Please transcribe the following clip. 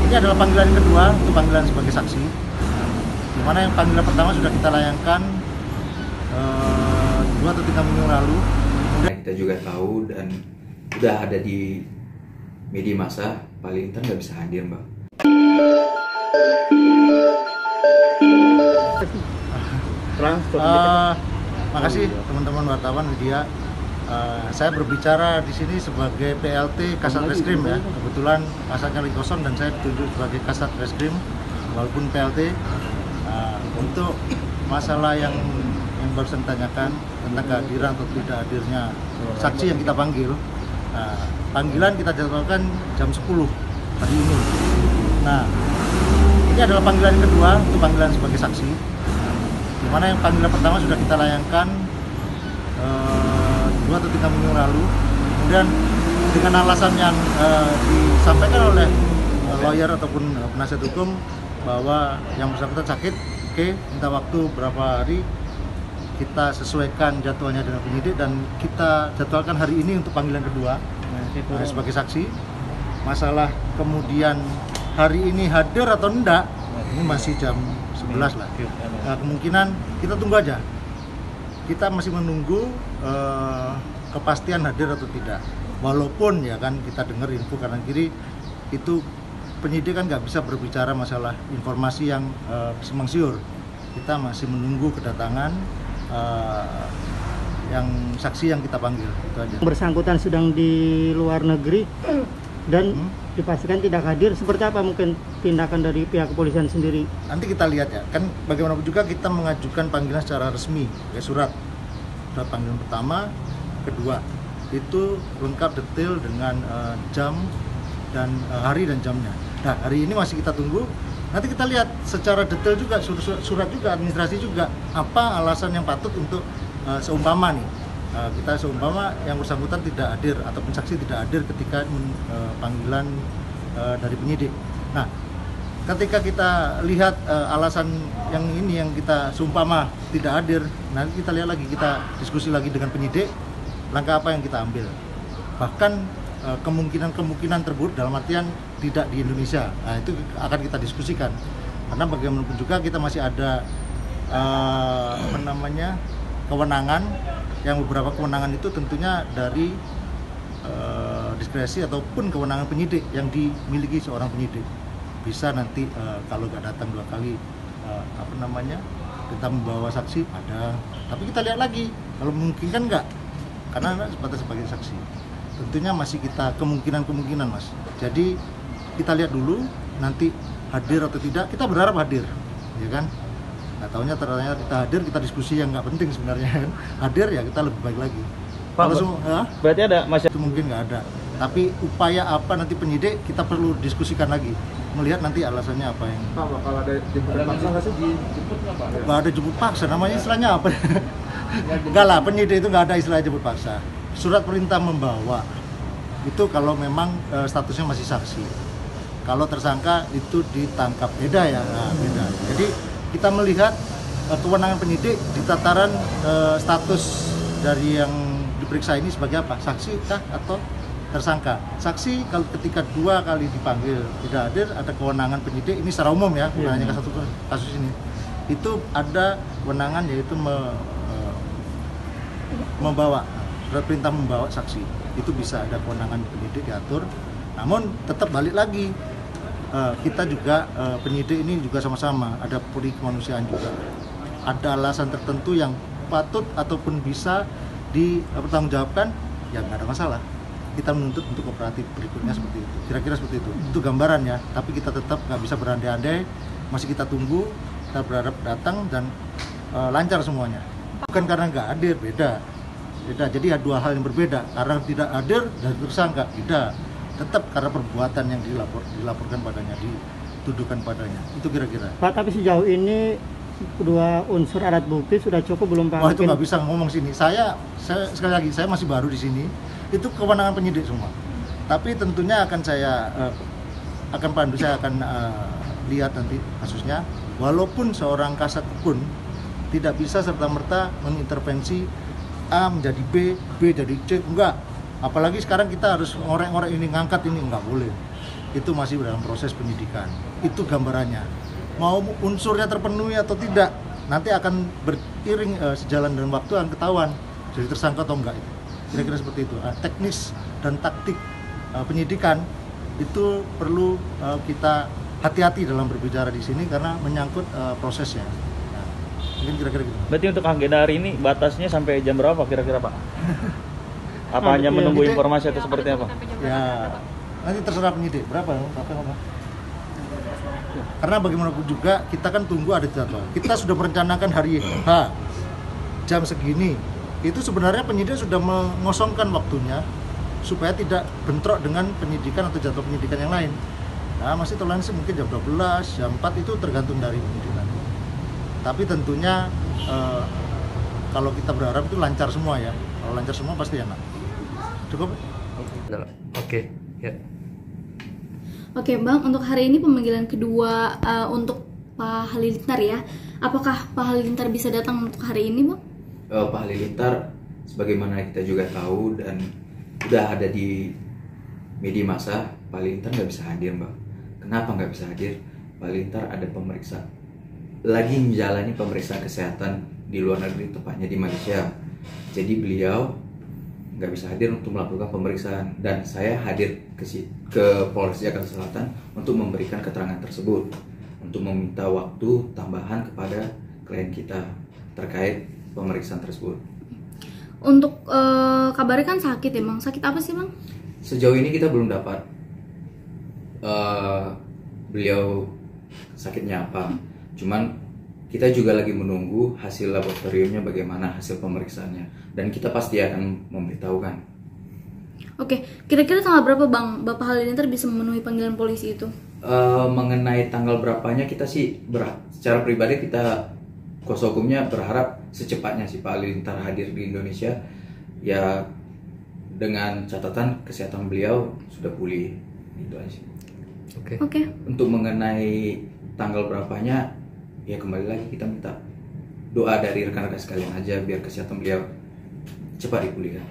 Ini adalah panggilan kedua untuk panggilan sebagai saksi. Di mana yang panggilan pertama sudah kita layangkan 2 atau 3 minggu lalu. Nah, kita juga tahu dan udah ada di media massa, Pak Lintan nggak bisa hadir, Mbak. Makasih teman-teman wartawan media. Saya berbicara di sini sebagai PLT Kasat Reskrim ya. Kebetulan kasatnya lagi kosong dan saya ditunjuk sebagai Kasat Reskrim walaupun PLT. Untuk masalah yang barusan ditanyakan tentang kehadiran atau tidak hadirnya saksi yang kita panggil. Panggilan kita jadwalkan jam 10 hari ini. Nah, ini adalah panggilan kedua untuk panggilan sebagai saksi. Di mana yang panggilan pertama sudah kita layangkan 2 atau 3 minggu lalu. Kemudian dengan alasan yang disampaikan oleh lawyer ataupun penasihat hukum bahwa yang bersangkutan sakit, minta waktu berapa hari, kita sesuaikan jadwalnya dengan penyidik dan kita jadwalkan hari ini untuk panggilan kedua sebagai saksi. Masalah kemudian hari ini hadir atau enggak, ini masih jam 11 lah. Kemungkinan kita tunggu aja. Kita masih menunggu kepastian hadir atau tidak. Walaupun ya kan kita dengar info kanan kiri itu penyidik kan nggak bisa berbicara masalah informasi yang simpang siur. Kita masih menunggu kedatangan yang saksi yang kita panggil, itu aja. Bersangkutan sedang di luar negeri dan dipastikan tidak hadir, seperti apa mungkin tindakan dari pihak kepolisian sendiri? Nanti kita lihat ya, kan bagaimanapun juga kita mengajukan panggilan secara resmi, ya surat panggilan pertama, kedua, itu lengkap detail dengan jam dan hari dan jamnya. Nah, hari ini masih kita tunggu. Nanti kita lihat secara detail juga, surat juga, administrasi juga, apa alasan yang patut untuk seumpama nih, kita seumpama yang bersangkutan tidak hadir ataupun saksi tidak hadir ketika panggilan dari penyidik. Nah, ketika kita lihat alasan yang ini yang kita seumpama tidak hadir, nanti kita lihat lagi, kita diskusi lagi dengan penyidik, langkah apa yang kita ambil. Bahkan kemungkinan terburuk dalam artian tidak di Indonesia. Nah, itu akan kita diskusikan. Karena bagaimanapun juga kita masih ada kewenangan, yang beberapa kewenangan itu tentunya dari diskresi ataupun kewenangan penyidik yang dimiliki seorang penyidik. Bisa nanti kalau nggak datang 2 kali kita membawa saksi ada. Tapi kita lihat lagi kalau memungkinkan nggak, karena sebatas sebagai saksi. Tentunya masih kita kemungkinan Mas. Jadi kita lihat dulu nanti hadir atau tidak. Kita berharap hadir, ya kan? Nah, tahunya ternyata kita hadir, kita diskusi yang nggak penting sebenarnya kan. Hadir ya kita lebih baik lagi. Pak, berarti ada masyarakat itu mungkin nggak ada. Tapi upaya apa nanti penyidik kita perlu diskusikan lagi. Melihat nanti alasannya apa yang. Pak, kalau ada jemput paksa nggak sih dijemput nggak Pak? Nggak ada jemput paksa, namanya istilahnya apa? Enggak lah, penyidik itu nggak ada istilah jemput paksa. Surat perintah membawa itu kalau memang statusnya masih saksi. Kalau tersangka itu ditangkap, beda ya, beda. Jadi kita melihat kewenangan penyidik di tataran status dari yang diperiksa ini sebagai apa? Saksi kah atau tersangka? Saksi kalau ketika 2 kali dipanggil tidak hadir, ada kewenangan penyidik ini secara umum ya, bukan hanya kasus ini. Itu ada kewenangan yaitu membawa surat perintah membawa saksi. Itu bisa ada kewenangan penyidik diatur. Namun tetap balik lagi, kita juga penyidik ini juga sama-sama ada puri kemanusiaan juga. Ada alasan tertentu yang patut ataupun bisa dipertanggungjawabkan, ya nggak ada masalah. Kita menuntut untuk kooperatif berikutnya seperti itu. Kira-kira seperti itu. Itu gambaran ya. Tapi kita tetap nggak bisa berandai-andai. Masih kita tunggu. Kita berharap datang dan lancar semuanya. Bukan karena nggak hadir, beda. Jadi ada 2 hal yang berbeda. Karena tidak hadir dan tersangka, tidak. Tetap karena perbuatan yang dilaporkan padanya, dituduhkan padanya. Itu kira-kira. Pak, tapi sejauh ini 2 unsur alat bukti sudah cukup belum Pak? Oh, itu nggak bisa ngomong sini. Saya sekali lagi, saya masih baru di sini. Itu kewenangan penyidik semua. Tapi tentunya akan saya akan lihat nanti kasusnya. Walaupun seorang kasat pun tidak bisa serta-merta mengintervensi A menjadi B, B jadi C, enggak. Apalagi sekarang kita harus ngorek-ngorek ini, ngangkat ini, enggak boleh. itu masih dalam proses penyidikan. Itu gambarannya. Mau unsurnya terpenuhi atau tidak, nanti akan beriring sejalan dengan waktu akan ketahuan jadi tersangka atau enggak. Kira-kira seperti itu. Teknis dan taktik penyidikan itu perlu kita hati-hati dalam berbicara di sini karena menyangkut prosesnya. Nah, mungkin kira-kira gitu. Berarti untuk agenda hari ini batasnya sampai jam berapa kira-kira Pak? Apa hanya menunggu informasi atau seperti apa? Ya, nanti terserah penyidik berapa apa. Karena bagaimanapun juga kita kan tunggu ada jadwal. Kita sudah merencanakan hari H jam segini. Itu sebenarnya penyidik sudah mengosongkan waktunya supaya tidak bentrok dengan penyidikan atau jadwal penyidikan yang lain. Nah, masih toleransi mungkin jam 12, jam 4 itu tergantung dari penyidikan. Tapi tentunya kalau kita berharap itu lancar semua ya. Kalau lancar semua pasti enak. Cukup? Oke, ya. Oke Bang, untuk hari ini pemanggilan kedua untuk Pak Halilintar ya. Apakah Pak Halilintar bisa datang untuk hari ini Bang? Pak Halilintar, sebagaimana kita juga tahu dan udah ada di media massa, Pak Halilintar nggak bisa hadir Mbak. Kenapa nggak bisa hadir? Pak Halilintar ada lagi menjalani pemeriksaan kesehatan di luar negeri, tepatnya di Malaysia. Jadi beliau nggak bisa hadir untuk melakukan pemeriksaan dan saya hadir ke Polres Jakarta Selatan untuk memberikan keterangan tersebut, untuk meminta waktu tambahan kepada klien kita terkait pemeriksaan tersebut. Untuk kabarnya kan sakit ya Bang, sakit apa sih Bang? Sejauh ini kita belum dapat beliau sakitnya apa, cuman kita juga lagi menunggu hasil laboratoriumnya bagaimana hasil pemeriksaannya dan kita pasti akan memberitahukan. Oke, kira-kira tanggal berapa Bang Bapak Halilintar bisa memenuhi panggilan polisi itu? Mengenai tanggal berapanya kita sih secara pribadi kita kuasa hukumnya berharap secepatnya sih Pak Halilintar hadir di Indonesia ya, dengan catatan kesehatan beliau sudah pulih, itu aja. Oke. Untuk mengenai tanggal berapanya ya kembali lagi kita minta doa dari rekan-rekan sekalian aja biar kesehatan beliau cepat dipulihkan.